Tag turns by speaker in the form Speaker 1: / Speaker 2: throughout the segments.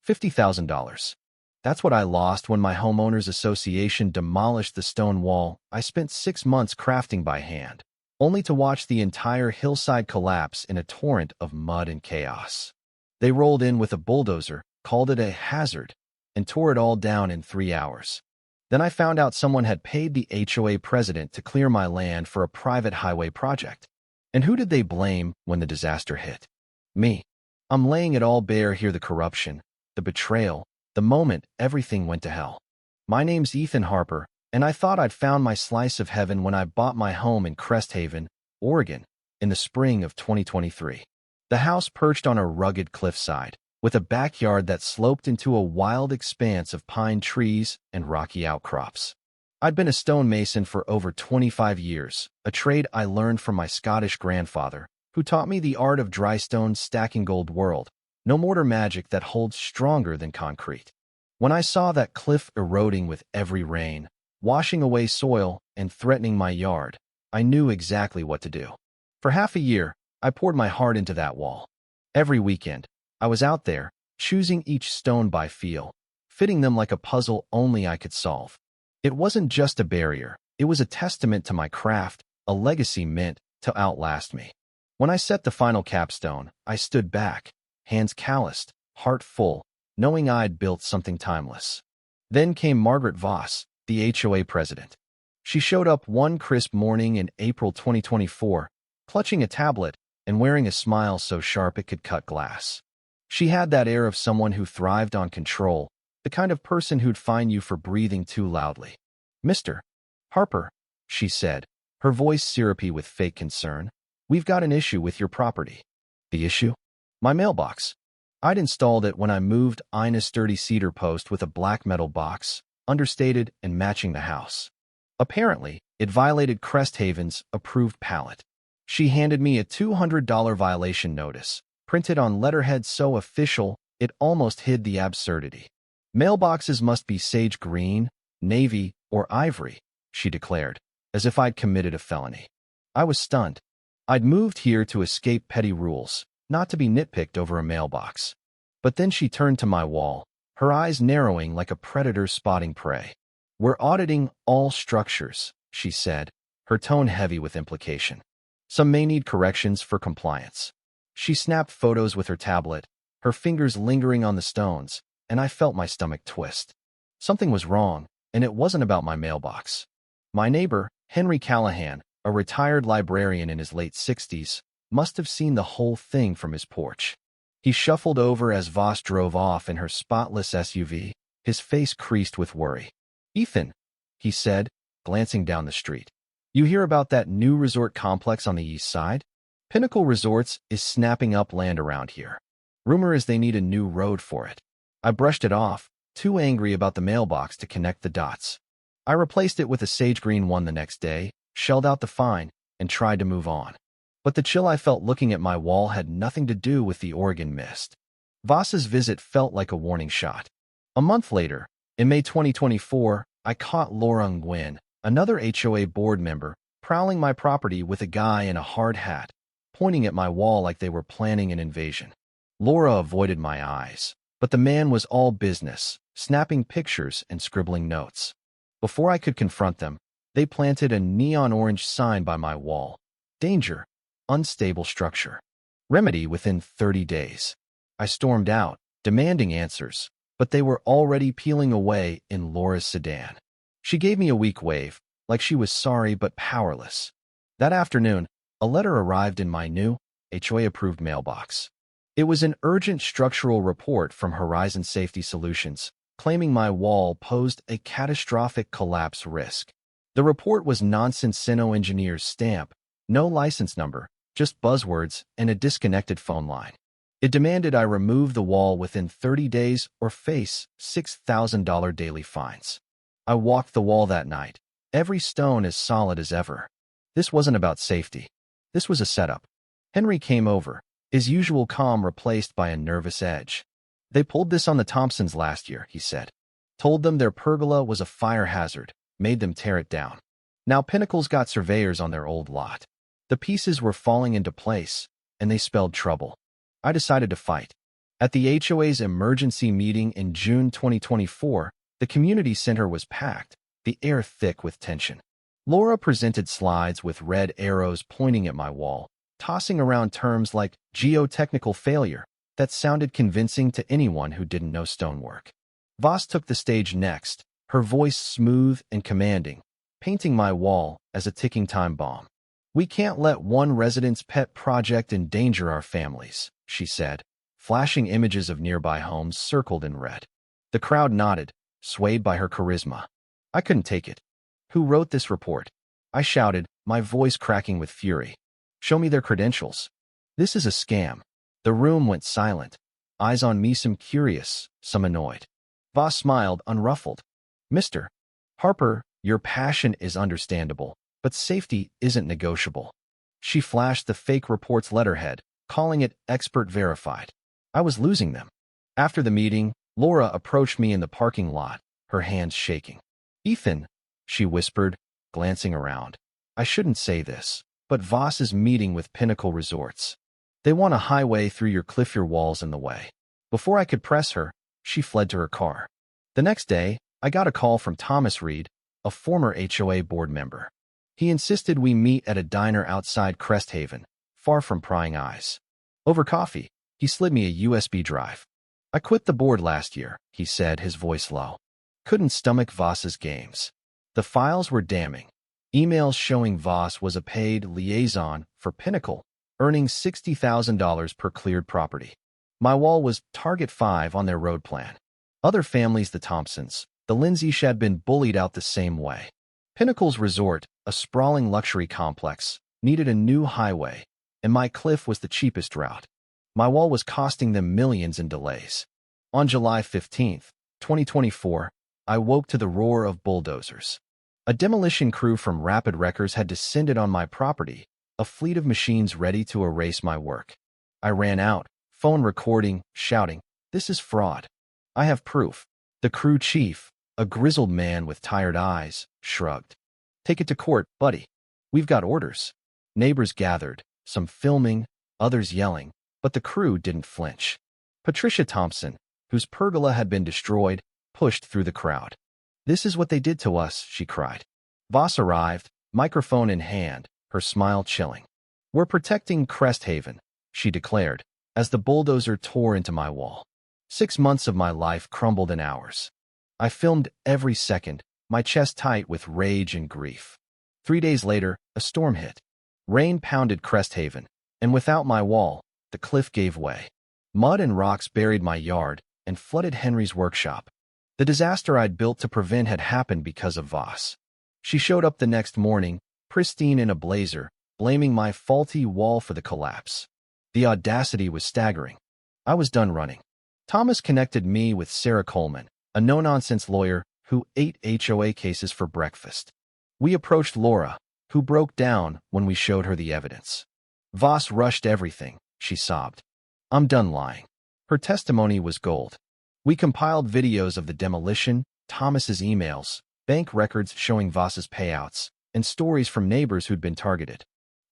Speaker 1: $50,000. That's what I lost when my homeowners association demolished the stone wall I spent 6 months crafting by hand, only to watch the entire hillside collapse in a torrent of mud and chaos. They rolled in with a bulldozer, called it a hazard, and tore it all down in 3 hours. Then I found out someone had paid the HOA president to clear my land for a private highway project. And who did they blame when the disaster hit? Me. I'm laying it all bare here: the corruption, the betrayal, the moment everything went to hell. My name's Ethan Harper, and I thought I'd found my slice of heaven when I bought my home in Crest Haven, Oregon, in the spring of 2023. The house perched on a rugged cliffside, with a backyard that sloped into a wild expanse of pine trees and rocky outcrops. I'd been a stonemason for over 25 years, a trade I learned from my Scottish grandfather, who taught me the art of dry stone stacking gold world, no mortar magic that holds stronger than concrete. When I saw that cliff eroding with every rain, washing away soil and threatening my yard, I knew exactly what to do. For half a year, I poured my heart into that wall. Every weekend, I was out there, choosing each stone by feel, fitting them like a puzzle only I could solve. It wasn't just a barrier, it was a testament to my craft, a legacy meant to outlast me. When I set the final capstone, I stood back, hands calloused, heart full, knowing I'd built something timeless. Then came Margaret Voss, the HOA president. She showed up one crisp morning in April 2024, clutching a tablet and wearing a smile so sharp it could cut glass. She had that air of someone who thrived on control, the kind of person who'd fine you for breathing too loudly. "Mr. Harper," she said, her voice syrupy with fake concern, "we've got an issue with your property." The issue? My mailbox. I'd installed it when I moved in a sturdy cedar post with a black metal box, understated and matching the house. Apparently, it violated Crest Haven's approved pallet. She handed me a $200 violation notice, printed on letterhead so official it almost hid the absurdity. "Mailboxes must be sage green, navy, or ivory," she declared, as if I'd committed a felony. I was stunned. I'd moved here to escape petty rules, not to be nitpicked over a mailbox. But then she turned to my wall, her eyes narrowing like a predator spotting prey. "We're auditing all structures," she said, her tone heavy with implication. "Some may need corrections for compliance." She snapped photos with her tablet, her fingers lingering on the stones, and I felt my stomach twist. Something was wrong, and it wasn't about my mailbox. My neighbor, Henry Callahan, a retired librarian in his late 60s, must have seen the whole thing from his porch. He shuffled over as Voss drove off in her spotless SUV, his face creased with worry. "Ethan," he said, glancing down the street. "You hear about that new resort complex on the east side? Pinnacle Resorts is snapping up land around here. Rumor is they need a new road for it." I brushed it off, too angry about the mailbox to connect the dots. I replaced it with a sage green one the next day, shelled out the fine, and tried to move on. But the chill I felt looking at my wall had nothing to do with the Oregon mist. Voss's visit felt like a warning shot. A month later, in May 2024, I caught Laura Nguyen, another HOA board member, prowling my property with a guy in a hard hat, pointing at my wall like they were planning an invasion. Laura avoided my eyes, but the man was all business, snapping pictures and scribbling notes. Before I could confront them, they planted a neon orange sign by my wall. "Danger. Unstable structure. Remedy within 30 days. I stormed out, demanding answers, but they were already peeling away in Laura's sedan. She gave me a weak wave, like she was sorry but powerless. That afternoon, a letter arrived in my new, HOA-approved mailbox. It was an urgent structural report from Horizon Safety Solutions, claiming my wall posed a catastrophic collapse risk. The report was nonsense engineer's stamp, no license number, just buzzwords and a disconnected phone line. It demanded I remove the wall within 30 days or face $6,000 daily fines. I walked the wall that night, every stone as solid as ever. This wasn't about safety. This was a setup. Henry came over, his usual calm replaced by a nervous edge. "They pulled this on the Thompsons last year," he said. "Told them their pergola was a fire hazard, made them tear it down. Now Pinnacle's got surveyors on their old lot. The pieces were falling into place, and they spelled trouble. I decided to fight. At the HOA's emergency meeting in June 2024, the community center was packed, the air thick with tension. Laura presented slides with red arrows pointing at my wall, tossing around terms like geotechnical failure that sounded convincing to anyone who didn't know stonework. Voss took the stage next, her voice smooth and commanding, painting my wall as a ticking time bomb. "We can't let one resident's pet project endanger our families," she said, flashing images of nearby homes circled in red. The crowd nodded, swayed by her charisma. I couldn't take it. "Who wrote this report?" I shouted, my voice cracking with fury. "Show me their credentials. This is a scam." The room went silent, eyes on me, some curious, some annoyed. Voss smiled, unruffled. "Mr. Harper, your passion is understandable, but safety isn't negotiable." She flashed the fake report's letterhead, calling it expert verified. I was losing them. After the meeting, Laura approached me in the parking lot, her hands shaking. "Ethan," she whispered, glancing around. "I shouldn't say this, but Voss is meeting with Pinnacle Resorts. They want a highway through your cliff, your walls in the way." Before I could press her, she fled to her car. The next day, I got a call from Thomas Reed, a former HOA board member. He insisted we meet at a diner outside Cresthaven, far from prying eyes. Over coffee, he slid me a USB drive. "I quit the board last year," he said, his voice low. Couldn't stomach Voss's games. The files were damning. Emails showing Voss was a paid liaison for Pinnacle, earning $60,000 per cleared property. My wall was Target 5 on their road plan. Other families, the Thompsons, the Lindsays, had been bullied out the same way. Pinnacle's resort, a sprawling luxury complex, needed a new highway, and my cliff was the cheapest route. My wall was costing them millions in delays. On July 15, 2024, I woke to the roar of bulldozers. A demolition crew from Rapid Wreckers had descended on my property, a fleet of machines ready to erase my work. I ran out, phone recording, shouting, "This is fraud. I have proof." The crew chief, a grizzled man with tired eyes, shrugged. "Take it to court, buddy. We've got orders." Neighbors gathered, some filming, others yelling, but the crew didn't flinch. Patricia Thompson, whose pergola had been destroyed, pushed through the crowd. "This is what they did to us," she cried. Voss arrived, microphone in hand, her smile chilling. "We're protecting Cresthaven," she declared, as the bulldozer tore into my wall. 6 months of my life crumbled in hours. I filmed every second, my chest tight with rage and grief. 3 days later, a storm hit. Rain pounded Cresthaven, and without my wall, the cliff gave way. Mud and rocks buried my yard and flooded Henry's workshop. The disaster I'd built to prevent had happened because of Voss. She showed up the next morning, pristine in a blazer, blaming my faulty wall for the collapse. The audacity was staggering. I was done running. Thomas connected me with Sarah Coleman, a no-nonsense lawyer who ate HOA cases for breakfast. We approached Laura, who broke down when we showed her the evidence. "Voss rushed everything," she sobbed. "I'm done lying." Her testimony was gold. We compiled videos of the demolition, Thomas's emails, bank records showing Voss's payouts, and stories from neighbors who'd been targeted.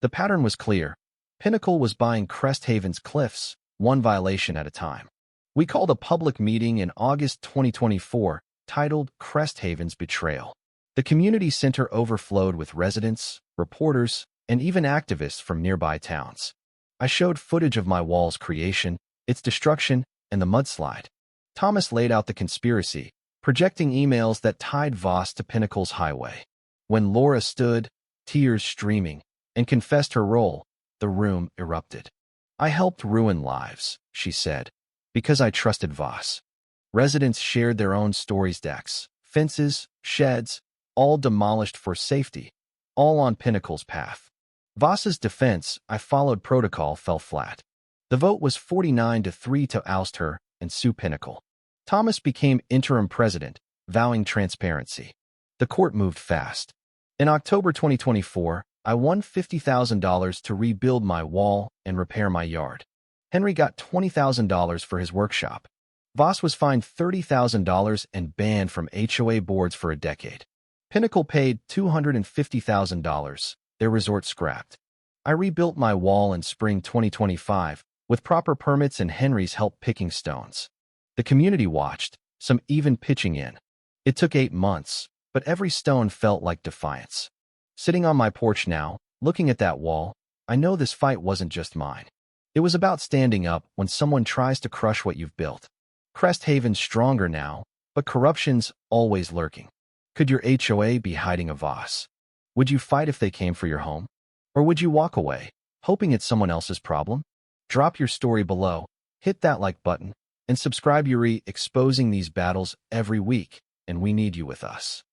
Speaker 1: The pattern was clear. Pinnacle was buying Cresthaven's cliffs, one violation at a time. We called a public meeting in August 2024, titled Cresthaven's Betrayal. The community center overflowed with residents, reporters, and even activists from nearby towns. I showed footage of my wall's creation, its destruction, and the mudslide. Thomas laid out the conspiracy, projecting emails that tied Voss to Pinnacle's highway. When Laura stood, tears streaming, and confessed her role, the room erupted. "I helped ruin lives," she said, "because I trusted Voss." Residents shared their own stories, decks, fences, sheds, all demolished for safety, all on Pinnacle's path. Voss's defense, "I followed protocol," fell flat. The vote was 49-3 to oust her and sue Pinnacle. Thomas became interim president, vowing transparency. The court moved fast. In October 2024, I won $50,000 to rebuild my wall and repair my yard. Henry got $20,000 for his workshop. Voss was fined $30,000 and banned from HOA boards for a decade. Pinnacle paid $250,000, their resort scrapped. I rebuilt my wall in spring 2025, with proper permits and Henry's help picking stones. The community watched, some even pitching in. It took 8 months, but every stone felt like defiance. Sitting on my porch now, looking at that wall, I know this fight wasn't just mine. It was about standing up when someone tries to crush what you've built. Crest Haven's stronger now, but corruption's always lurking. Could your HOA be hiding a vase? Would you fight if they came for your home? Or would you walk away, hoping it's someone else's problem? Drop your story below, hit that like button, and subscribe. Yuri exposing these battles every week, and we need you with us.